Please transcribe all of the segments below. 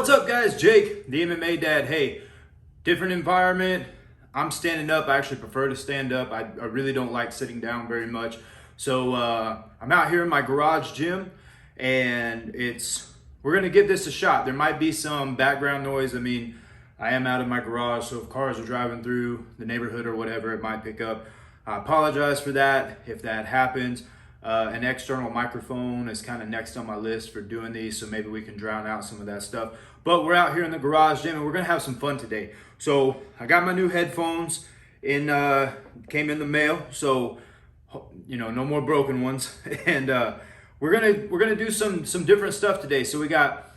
What's up, guys? Jake, the MMA dad. Hey, different environment. I'm standing up. I actually prefer to stand up. I really don't like sitting down very much. So I'm out here in my garage gym, and we're gonna give this a shot. There might be some background noise. I mean, I am out of my garage, so if cars are driving through the neighborhood or whatever, it might pick up. I apologize for that if that happens. An external microphone is kind of next on my list for doing these, so maybe we can drown out some of that stuff. But we're out here in the garage gym and we're gonna have some fun today. So I got my new headphones came in the mail, so no more broken ones. And we're gonna do some different stuff today. So we got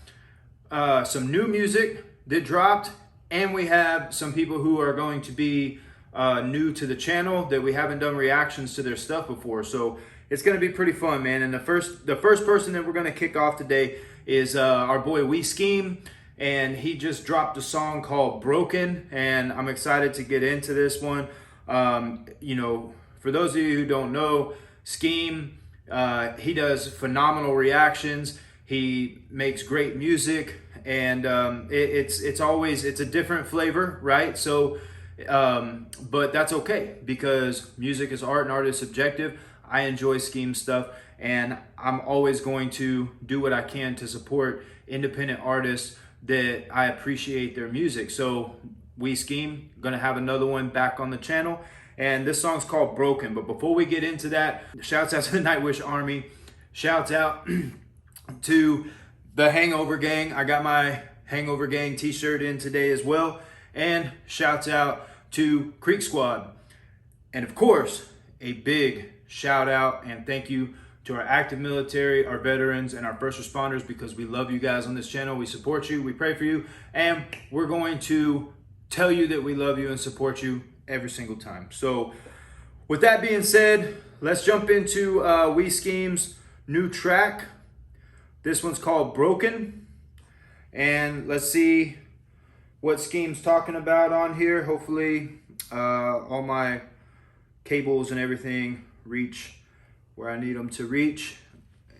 some new music that dropped, and we have some people who are going to be new to the channel that we haven't done reactions to their stuff before. So it's gonna be pretty fun, man. And the first person that we're gonna kick off today is our boy SKEEM, and he just dropped a song called Broken, and I'm excited to get into this one. For those of you who don't know, SKEEM, he does phenomenal reactions. He makes great music, and it's a different flavor, right? So, but that's okay, because music is art and art is subjective. I enjoy SKEEM stuff, and I'm always going to do what I can to support independent artists that I appreciate their music. So SKEEM, gonna have another one back on the channel, and this song's called Broken. But before we get into that, shouts out to the Nightwish Army, shouts out to the Hangover Gang. I got my Hangover Gang t-shirt in today as well, and shouts out to Creek Squad. And of course, a big shout out and thank you to our active military, our veterans, and our first responders, because we love you guys on this channel. We support you, we pray for you, and we're going to tell you that we love you and support you every single time. So with that being said, let's jump into SKEEM's new track. This one's called Broken, and let's see what SKEEM's talking about on here. Hopefully all my cables and everything reach where I need them to reach,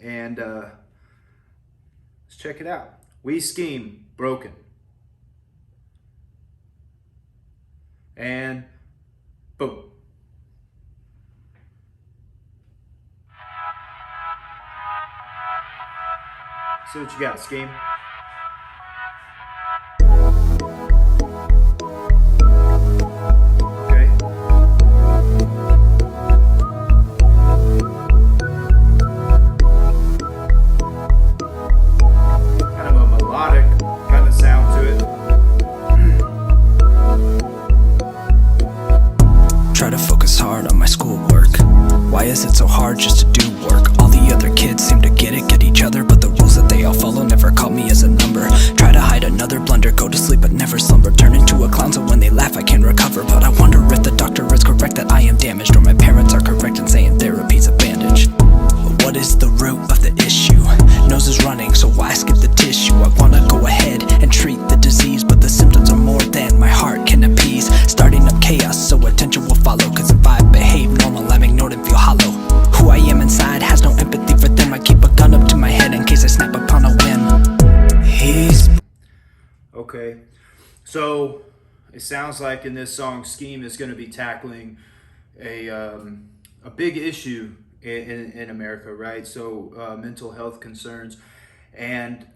and let's check it out. SKEEM, Broken. And boom. See what you got, SKEEM. Why is it so hard just to do work? All the other kids seem to get each other, but the rules that they all follow never caught me as a number. Try to hide another blunder, go to sleep but never slumber, turn into a clown so when they laugh I can recover. But I wonder if the doctor is correct that I am damaged, or my parents are correct in saying therapy's a bandage. But what is the root of the issue? Nose is running, so why skip the tissue? I wanna go ahead and treat the disease, but the symptoms are more than my heart can appease. Starting up chaos, so attention will follow, cause if I behave normal, I'm ignored and feel hollow. Who I am inside has no empathy for them. I keep a gun up to my head in case I snap upon a whim. Okay, so it sounds like in this song, SKEEM is going to be tackling a big issue in America, right? So mental health concerns, and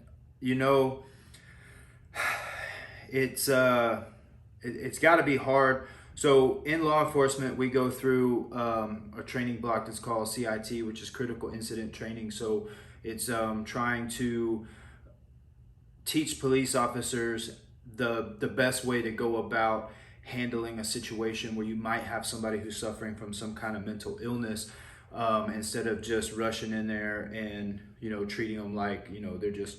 it's got to be hard. So in law enforcement, we go through a training block that's called CIT, which is Critical Incident Training. So it's trying to teach police officers the best way to go about handling a situation where you might have somebody who's suffering from some kind of mental illness, instead of just rushing in there and treating them like they're just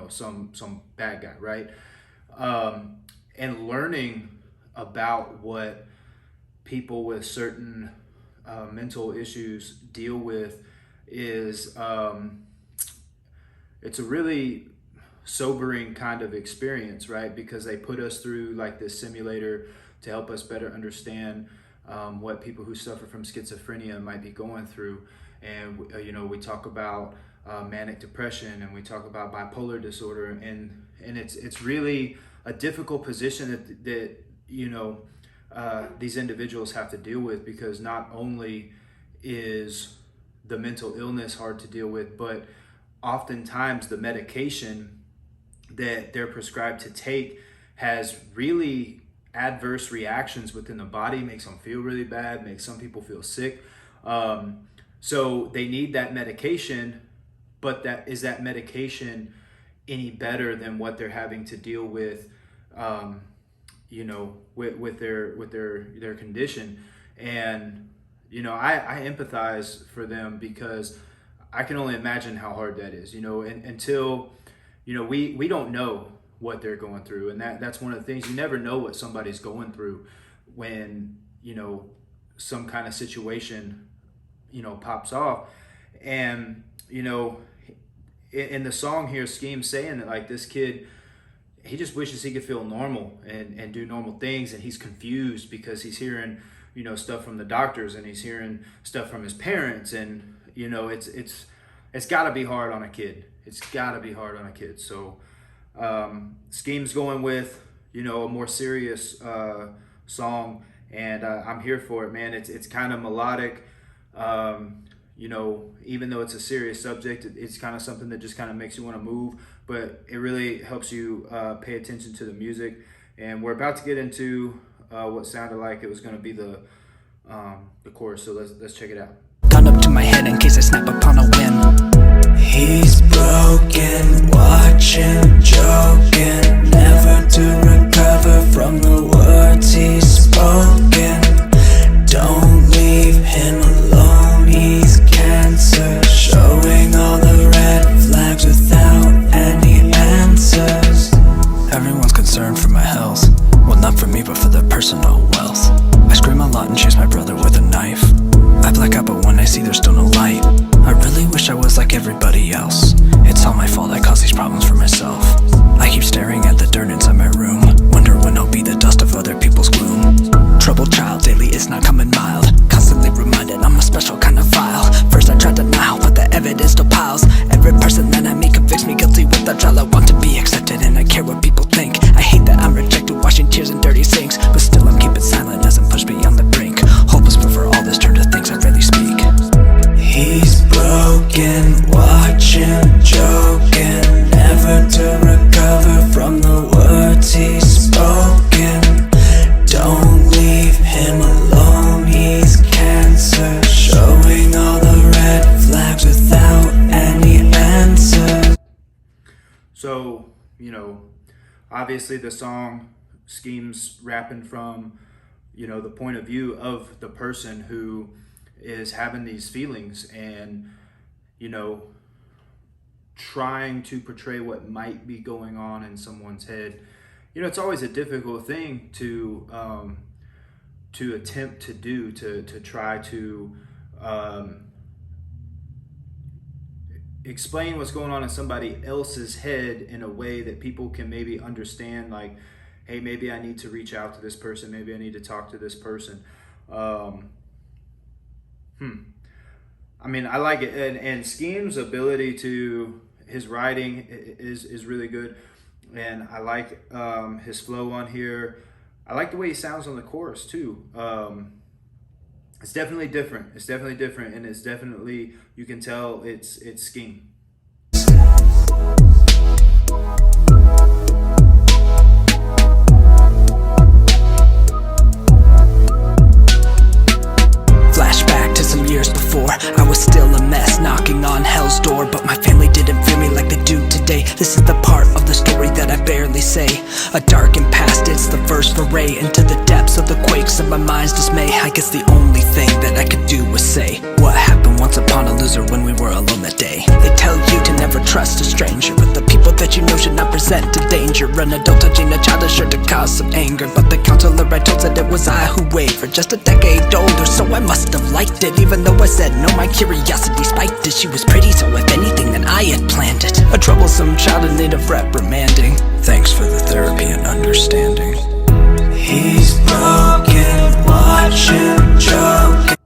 some bad guy, right? And learning about what people with certain mental issues deal with is it's a really sobering kind of experience, right? Because they put us through like this simulator to help us better understand what people who suffer from schizophrenia might be going through. And we talk about manic depression, and we talk about bipolar disorder, and it's really a difficult position that these individuals have to deal with, because not only is the mental illness hard to deal with, but oftentimes the medication that they're prescribed to take has really adverse reactions within the body, makes them feel really bad, makes some people feel sick. So they need that medication, but that medication any better than what they're having to deal with, with their condition? And I empathize for them, because I can only imagine how hard that is. Until we don't know what they're going through, and that's one of the things. You never know what somebody's going through when some kind of situation pops off. And in the song here, SKEEM's saying that, like, this kid, he just wishes he could feel normal and do normal things, and he's confused because he's hearing stuff from the doctors, and he's hearing stuff from his parents, and it's got to be hard on a kid. It's got to be hard on a kid. So SKEEM's going with a more serious song, and I'm here for it, man. It's kind of melodic. Even though it's a serious subject, it's kind of something that just kind of makes you want to move, but it really helps you pay attention to the music. And we're about to get into what sounded like it was going to be the chorus, so let's check it out. Gun up to my head in case I snap upon a whim. He's broken, watch him joking, never to recover from the words he's spoken. Don't leave him alone, he's cancer, showing all the red flags without any answers. Everyone's concerned for my health, well, not for me, but for their personal wealth. I scream a lot and chase my brother with a knife. I black out, but when I see there's still no light, I really wish I was like everybody else. It's all my fault, I caused these problems for myself. I keep staring at the dirt inside my room, wonder when I'll be the dust of other people's gloom. Troubled child, daily it's not coming mild, constantly reminded I'm a special kind of file. First I tried to denial, but the evidence still piles. Every person that I meet convicts me guilty without trial. I want to be accepted and I care what people think. I hate that I'm rejected, washing tears in dirty sinks, but still I'm keeping silent as I'm pushed beyond the brink. Hopeless, but for all this turn to things I rarely speak. He's broken, watch him joking, never to recover from the words he's spoken. Don't leave him alone, he's cancer, showing all the red flags without any answers. So, obviously the song, SKEEM's rapping from, the point of view of the person who is having these feelings, and, trying to portray what might be going on in someone's head. It's always a difficult thing to attempt to do, to try to explain what's going on in somebody else's head in a way that people can maybe understand, like, hey, maybe I need to reach out to this person, maybe I need to talk to this person. I mean, I like it, and SKEEM's ability to, his writing is really good, and I like his flow on here. I like the way he sounds on the chorus too. It's definitely different. It's definitely different, and it's definitely, you can tell it's SKEEM. Flashback to some years before, I was still a mess, knocking on hell's door, but my family didn't fear me like they do today. This is the part of the story that I barely say. A darkened past, it's the first foray into the depths of the quakes of my mind's dismay. I guess the only thing that I could do was say what happened once upon a loser when we were alone that day. They tell you to never trust a stranger, but the people that you know should not present a danger. An adult touching a child is sure to cause some anger, but the counselor I told said it was I who wavered. Just a decade older, so I must have liked it, even though I said no, my curiosity spiked it. She was pretty, so if anything then I had planned it. A troublesome child in need of reprimanding. Thanks for the therapy and understanding. He's broken, watch him joke.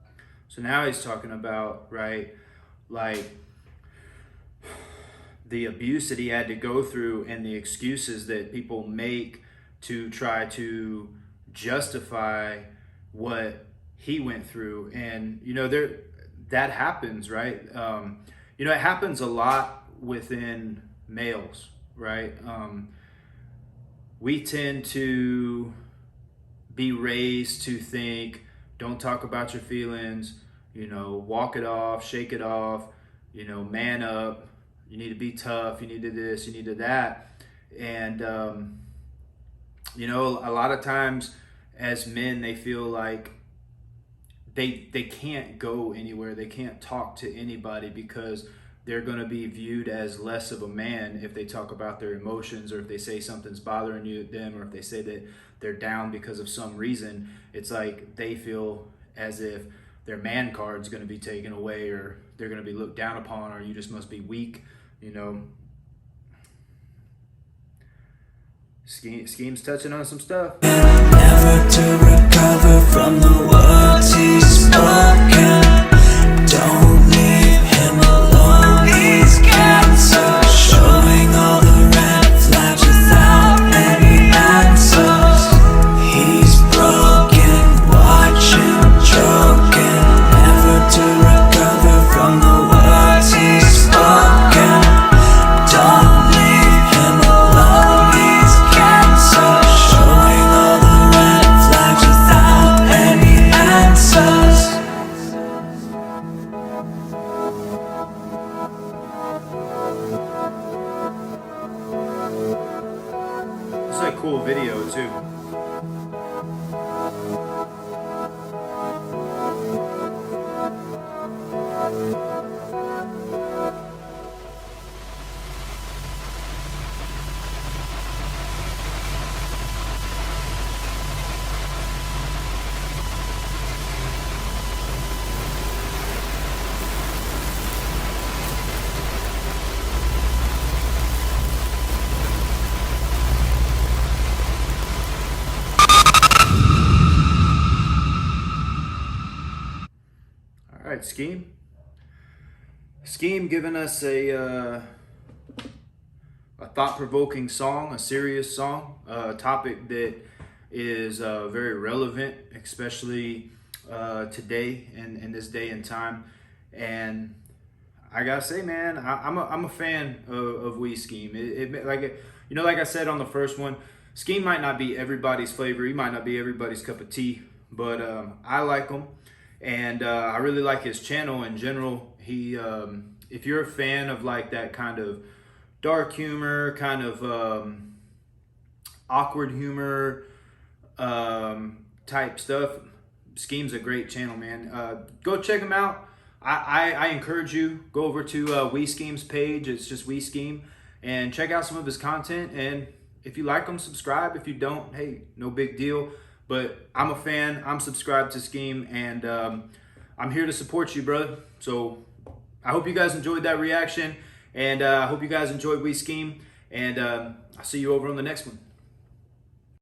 So now he's talking about, right, like, the abuse that he had to go through and the excuses that people make to try to justify what he went through. And that happens, right? It happens a lot within males, right? We tend to be raised to think, don't talk about your feelings, walk it off, shake it off, man up, you need to be tough, you need to this, you need to that. And a lot of times as men, they feel like they can't go anywhere, they can't talk to anybody because they're going to be viewed as less of a man if they talk about their emotions, or if they say something's bothering them, or if they say that they're down because of some reason. It's like they feel as if their man card's going to be taken away, or they're going to be looked down upon, or you just must be weak. Scheme's touching on some stuff. Never to recover from the words he's spoken. Don't leave him alone, he's cancer. Showing all the red flags without any answers. He's broken, watch him choking. Never to recover from the words he's spoken. Don't leave him alone, he's cancer. Showing all the red flags without any answers. It's a cool video too. All right, SKEEM giving us a thought-provoking song, a serious song, a topic that is very relevant, especially today and in this day and time. And I gotta say, man, I'm a fan of SKEEM. Like I said on the first one, SKEEM might not be everybody's flavor. He might not be everybody's cup of tea, but I like him. And I really like his channel in general. He, if you're a fan of like that kind of dark humor, kind of awkward humor type stuff, SKEEM's a great channel, man. Go check him out. I encourage you, go over to SKEEM's page. It's just SKEEM, and check out some of his content. And if you like him, subscribe. If you don't, hey, no big deal. But I'm a fan, I'm subscribed to SKEEM, and I'm here to support you, brother. So I hope you guys enjoyed that reaction, and I hope you guys enjoyed SKEEM, and I'll see you over on the next one.